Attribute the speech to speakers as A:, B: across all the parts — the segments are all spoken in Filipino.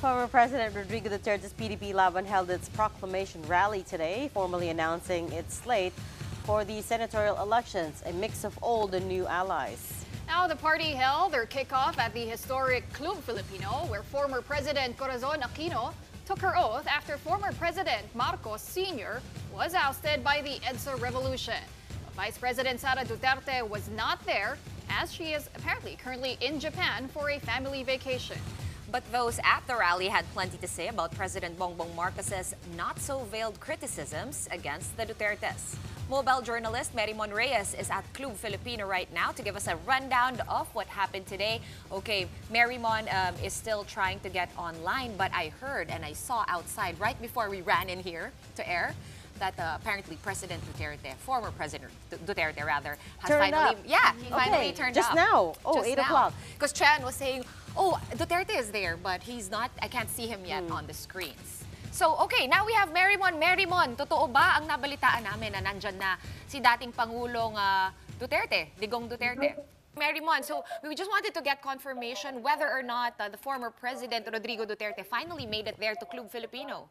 A: Former President Rodrigo Duterte's PDP Laban held its proclamation rally today, formally announcing its slate for the senatorial elections, a mix of old and new allies.
B: Now, the party held their kickoff at the historic Club Filipino, where former President Corazon Aquino took her oath after former President Marcos Sr. was ousted by the EDSA revolution. Vice President Sara Duterte was not there, as she is apparently currently in Japan for a family vacation.
C: But those at the rally had plenty to say about President Bongbong Marcos's not-so-veiled criticisms against the Dutertes. Mobile journalist Marymon Reyes is at Club Filipino right now to give us a rundown of what happened today. Okay, Marymon is still trying to get online, but I heard and I saw outside right before we ran in here to air that apparently President Duterte, former President Duterte rather, has finally, he finally turned
A: just
C: up.
A: Now. Oh,
C: just
A: 8 o'clock.
C: Because Chan was saying, oh, Duterte is there, but he's not, I can't see him yet on the screens. So, okay, now we have Marymon. Marymon, totoo ba ang nabalitaan namin na nandyan na si dating Pangulong Duterte, Digong Duterte? Marymon, so we just wanted to get confirmation whether or not the former President Rodrigo Duterte finally made it there to Club Filipino.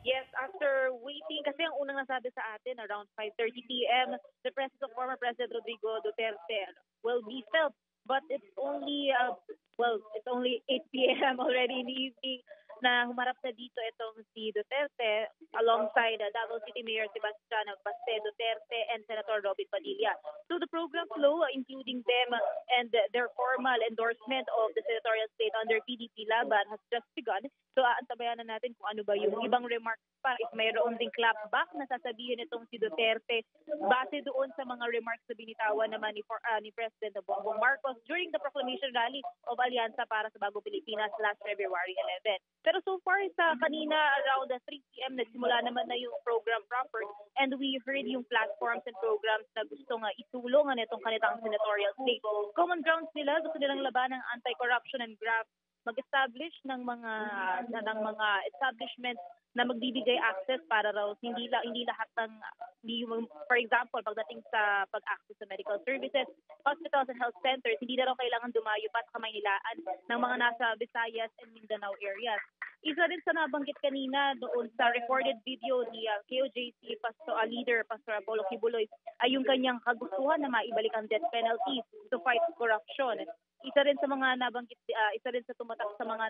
D: Yes, after waiting, kasi ang unang nasabi sa atin, around 5:30 p.m., the presence of former President Rodrigo Duterte will be felt. But it's only, it's only 8 p.m. already in the evening na humarap na dito itong si Duterte alongside Davao City Mayor Sebastian Baste Duterte and Senator Robin Padilla. So the program flow, including them and their formal endorsement of the senatorial slate under PDP Laban, has just begun. So aantabayan na natin kung ano ba yung ibang remarks pa. If mayroon ding clapback na sasabihin itong si Duterte base doon sa mga remarks na binitawan naman ni President Bongbong Marcos during the proclamation rally of Alianza para sa Bagong Pilipinas last February 11. Pero so far sa kanina around 3 p.m. nagsimula naman na yung program proper and we heard yung platforms and programs na gustong itulungan itong kanilang senatorial slate. Common grounds nila, gusto nilang laban ng anti-corruption and graft, mag-establish ng mga establishments na magbibigay access para raw hindi lahat ng for example pagdating sa pag-access sa medical services, hospitals and health centers, hindi na raw kailangan dumayo pa sa Kamaynilaan ng mga nasa Visayas and Mindanao areas. Isa rin sa nabanggit kanina doon sa recorded video ni KOJC leader Pastor Apollo Kibuloy ay yung kanyang kagustuhan na maibalik ang death penalty to fight corruption. Isa rin sa mga nabanggit, isa rin sa tumatak sa mga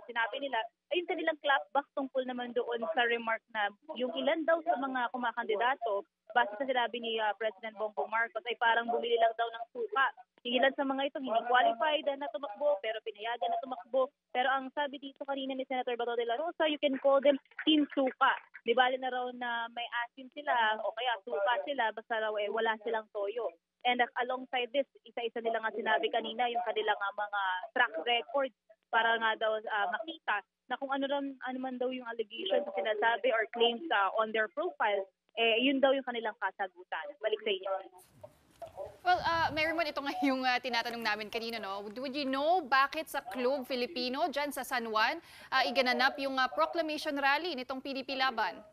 D: sinabi nila ay yung kanilang clapback tungkol naman doon sa remark na yung ilan daw sa mga kumakandidato base sa sinabi ni President Bongbong Marcos ay parang bumili lang daw ng suka. Ilan sa mga ito hindi qualified na tumakbo pero pinayagan na tumakbo. Pero ang sabi dito kanina ni Senator Bato de la Rosa, you can call them team suka. Di bali na raw na may asim sila o kaya suka sila basta raw wala silang toyo. And alongside this, isa-isa nila nga sinabi kanina yung kanilang mga track record para nga daw makita na kung ano man daw yung allegations na sinasabi or claims on their profile, yun daw yung kanilang kasagutan. Balik sa inyo.
B: Well, Marymon, ito nga yung tinatanong namin kanina, no? Would you know bakit sa Club Filipino, dyan sa San Juan, igananap yung proclamation rally nitong PDP Laban?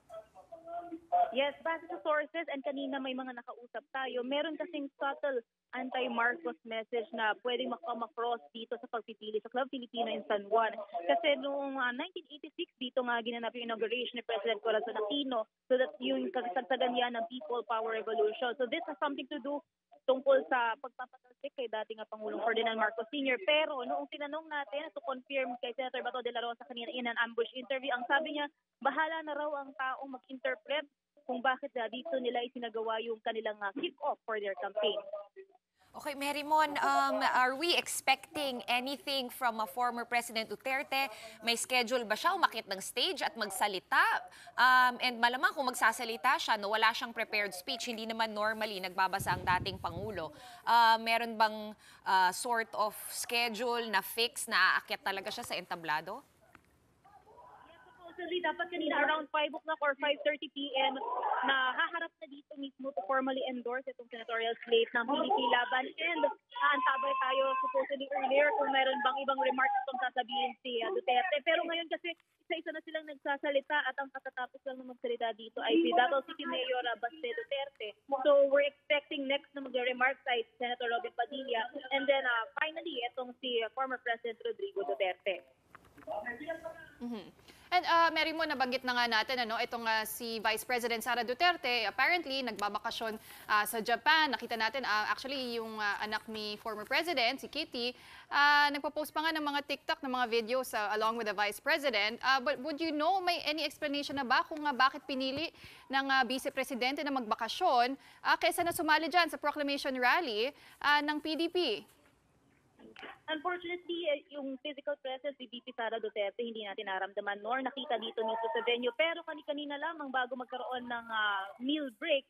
D: Yes, base sa sources and kanina may mga nakausap tayo, meron kasing subtle anti-Marcos message na pwedeng makamacross dito sa pagpipili sa Club Filipino in San Juan. Kasi noong 1986, dito nga ginanap yung inauguration ni President Corazon Aquino so that yung kasagsagan yan ng People Power Revolution. So this has something to do tungkol sa pagpapatalsik kay dating Pangulong Ferdinand Marcos Sr. Pero noong tinanong natin to confirm kay Senator Bato de la Rosa kanina in an ambush interview, ang sabi niya, bahala na raw ang taong mag-interpret kung bakit dito nila isinagawa yung kanilang kick-off for their campaign.
C: Okay, Marymon, are we expecting anything from former President Duterte? May schedule ba siya umakyat ng stage at magsalita? And malamang kung magsasalita siya, no, wala siyang prepared speech, hindi naman normally nagbabasa ang dating Pangulo. Meron bang sort of schedule na fix na aakyat talaga siya sa entablado?
D: Supposedly, dapat kanina around 5 o'clock or 5:30 p.m. na haharap na dito mismo to formally endorse itong senatorial slate ng PDP Laban and aantabay tayo supposedly earlier kung meron bang ibang remarks itong sasabihin si Duterte. Pero ngayon kasi isa-isa na silang nagsasalita at ang katatapos lang na magsalita dito ay si Davao City Mayor Baste Duterte. So we're expecting next na mag-remarks ay Senator Robin Padilla and then finally itong si former President Rodrigo Duterte.
B: And Mary Mo, nabanggit na nga natin, itong si Vice President Sara Duterte, apparently nagbabakasyon sa Japan. Nakita natin, actually, yung anak ni former President, si Kitty, nagpo-post pa nga ng mga TikTok, ng mga videos along with the Vice President. But would you know, may any explanation na ba kung bakit pinili ng Vice Presidente na magbakasyon kaysa na sumali dyan sa proclamation rally ng PDP?
D: Unfortunately, yung physical presence ni VP Sara Duterte hindi natin naramdaman nor nakita dito mismo sa venue. Pero kanina lamang bago magkaroon ng meal break,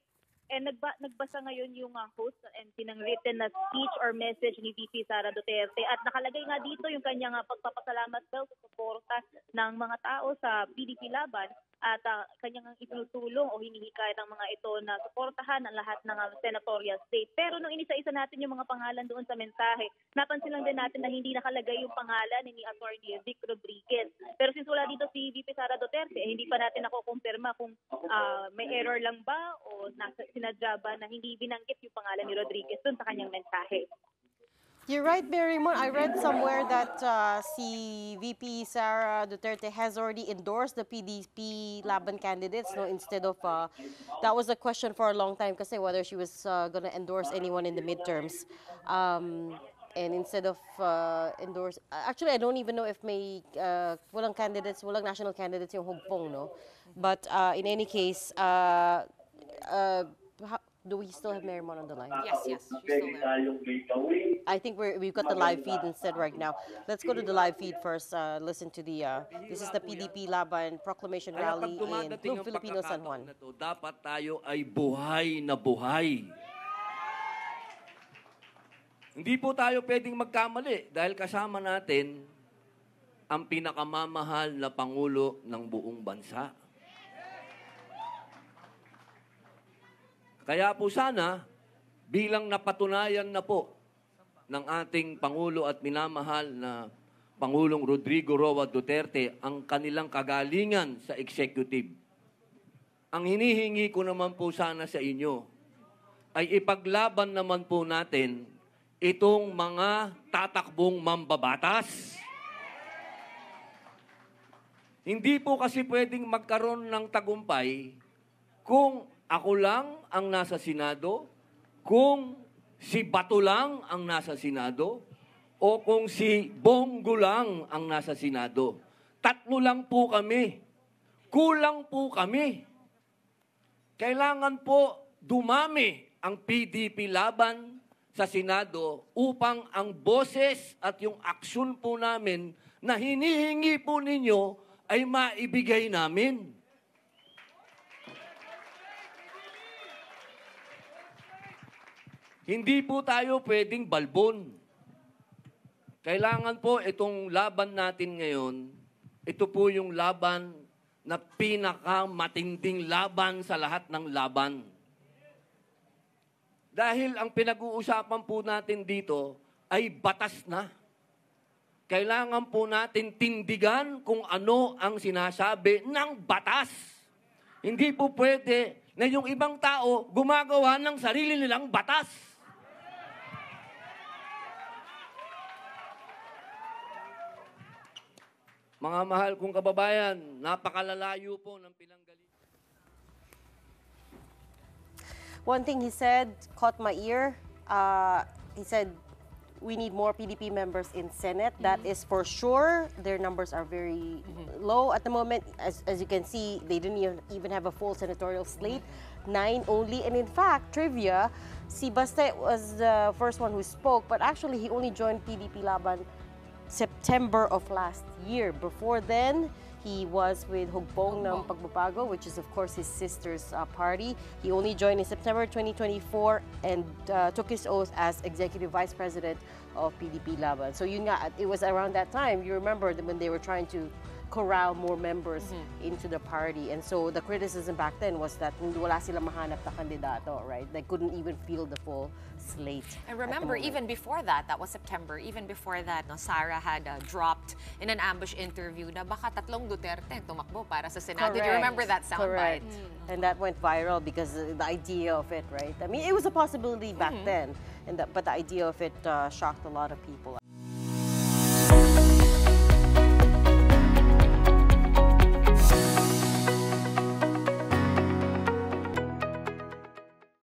D: nagbasa ngayon yung host and ng written na speech or message ni VP Sara Duterte. At nakalagay nga dito yung kanyang pagpapasalamat daw sa suporta ng mga tao sa PDP Laban at kanyang itinutulong o hinihikayat ng mga ito na suportahan ang lahat ng senatorial state. Pero nung inisa-isa natin yung mga pangalan doon sa mensahe, napansin lang din natin na hindi nakalagay yung pangalan ni Attorney Vic Rodriguez. Pero since wala dito si VP Sara Duterte, hindi pa natin nakukumpirma kung may error lang ba o sinadya ba na hindi binanggit yung pangalan ni Rodriguez doon sa kanyang mensahe.
A: You're right, Mary Mon. I read somewhere that si VP Sara Duterte has already endorsed the PDP Laban candidates. No, instead of that was a question for a long time kasi whether she was going to endorse anyone in the midterms. And instead of endorse, actually, I don't even know if may walang national candidates yung Hugpong, no. But in any case, do we still have Mary Mon on the line?
C: Yes, she's still there.
A: I think we've got the live feed instead right now. Let's go to the live feed first. Listen to the, this is the PDP Laban Proclamation Rally in Club Filipino San Juan.
E: Dapat tayo ay buhay na buhay. Hindi po tayo pwedeng magkamali dahil kasama natin ang pinakamamahal na Pangulo ng buong bansa. Kaya po sana, bilang napatunayan na po ng ating Pangulo at minamahal na Pangulong Rodrigo Roa Duterte ang kanilang kagalingan sa executive. Ang hinihingi ko naman po sana sa inyo ay ipaglaban naman po natin itong mga tatakbong mambabatas. Hindi po kasi pwedeng magkaroon ng tagumpay kung ako lang ang nasa Senado, kung si Bato lang ang nasa Senado, o kung si Bongo lang ang nasa Senado. Tatlo lang po kami. Kulang po kami. Kailangan po dumami ang PDP Laban sa Senado upang ang boses at yung aksyon po namin na hinihingi po ninyo ay maibigay namin. Hindi po tayo pwedeng balbon. Kailangan po itong laban natin ngayon, ito po yung laban na pinakamatinding laban sa lahat ng laban. Dahil ang pinag-uusapan po natin dito ay batas na. Kailangan po natin tindigan kung ano ang sinasabi ng batas. Hindi po pwede na yung ibang tao gumagawa ng sarili nilang batas. Mga mahal kong kababayan, napakalalayo po ng pinanggalingan.
A: One thing he said caught my ear. He said, we need more PDP members in Senate. That is for sure. Their numbers are very low at the moment. As you can see, they didn't even have a full senatorial slate. 9 only. And in fact, trivia, si Baste was the first one who spoke, but actually he only joined PDP Laban September of last year. Before then, he was with Hugpong ng Pagbabago, which is of course his sister's party. He only joined in September 2024 and took his oath as Executive Vice President of PDP Laban. So yun nga, it was around that time, you remember when they were trying to corral more members into the party. And so the criticism back then was that wala sila mahanap na kandidato, right? They couldn't even field the full slate.
C: And remember, even before that, that was September, even before that, no, Sara had dropped in an ambush interview na baka tatlong Duterte tumakbo para sa Senado. Do you remember that soundbite?
A: And that went viral because the idea of it, right? I mean, it was a possibility back then, but the idea of it shocked a lot of people.